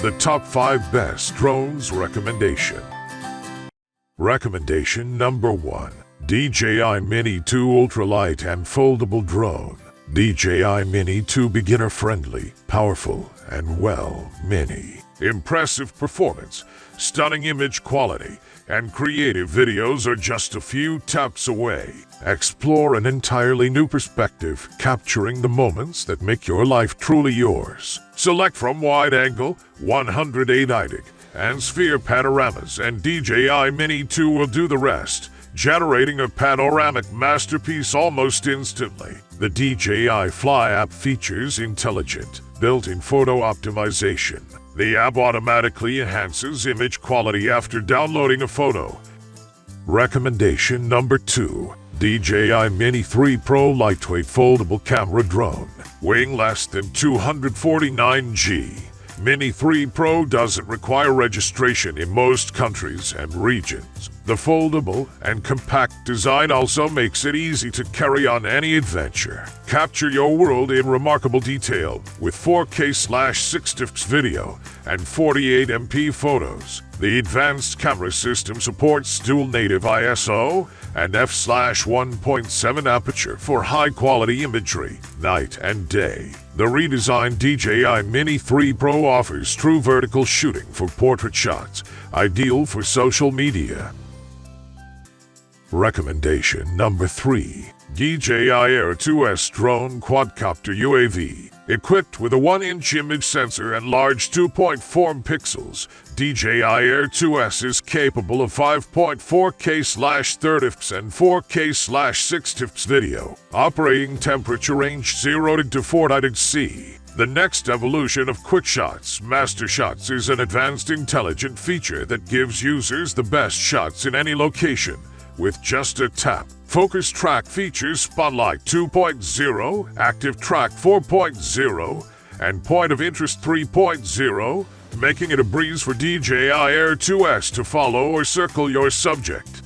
the top 5 best drones recommendation. Recommendation number 1. DJI Mini 2 Ultralight and Foldable Drone. DJI Mini 2 beginner-friendly, powerful, and mini. Impressive performance, stunning image quality, and creative videos are just a few taps away. Explore an entirely new perspective, capturing the moments that make your life truly yours. Select from wide-angle, 108-idig, and sphere panoramas, and DJI Mini 2 will do the rest, generating a panoramic masterpiece almost instantly. The DJI Fly app features intelligent, built-in photo optimization. The app automatically enhances image quality after downloading a photo. Recommendation number 2. DJI Mini 3 Pro Lightweight Foldable Camera Drone. Weighing less than 249 g. Mini 3 Pro doesn't require registration in most countries and regions. The foldable and compact design also makes it easy to carry on any adventure. Capture your world in remarkable detail with 4K/60fps video and 48MP photos. The advanced camera system supports dual native ISO and f/1.7 aperture for high-quality imagery, night and day. The redesigned DJI Mini 3 Pro offers true vertical shooting for portrait shots, ideal for social media. Recommendation number 3. DJI Air 2S Drone Quadcopter UAV. Equipped with a 1-inch image sensor and large 2.4 pixels, DJI Air 2S is capable of 5.4K/30fps and 4K/60fps video. Operating temperature range 0 to 4°C. The next evolution of QuickShots Master Shots is an advanced intelligent feature that gives users the best shots in any location with just a tap. Focus Track features Spotlight 2.0, Active Track 4.0, and Point of Interest 3.0, making it a breeze for DJI Air 2S to follow or circle your subject.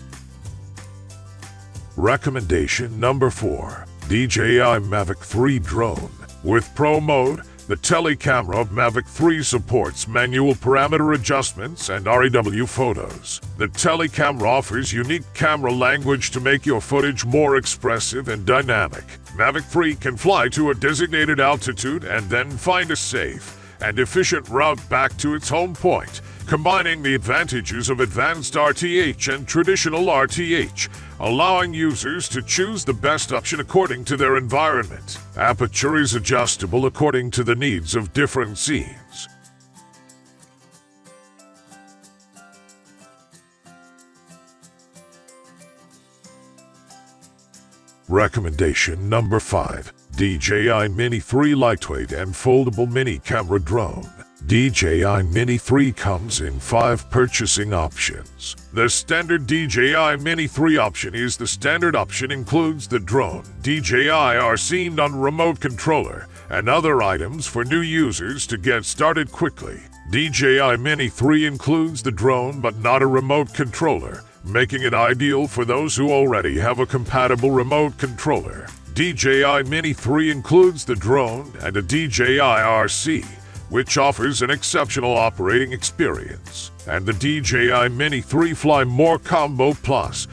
Recommendation number 4. DJI Mavic 3 Drone. With Pro Mode, the telecamera of Mavic 3 supports manual parameter adjustments and RAW photos. The telecamera offers unique camera language to make your footage more expressive and dynamic. Mavic 3 can fly to a designated altitude and then find a safe and efficient route back to its home point, combining the advantages of advanced RTH and traditional RTH, allowing users to choose the best option according to their environment. Aperture is adjustable according to the needs of different scenes. Recommendation number 5. DJI Mini 3 Lightweight and Foldable Mini Camera Drone. DJI Mini 3 comes in 5 purchasing options. The standard DJI Mini 3 option is the standard option, includes the drone, DJI RC non-remote controller, and other items for new users to get started quickly. DJI Mini 3 includes the drone but not a remote controller, making it ideal for those who already have a compatible remote controller. DJI Mini 3 includes the drone and a DJI RC, which offers an exceptional operating experience. And the DJI Mini 3 Fly More Combo Plus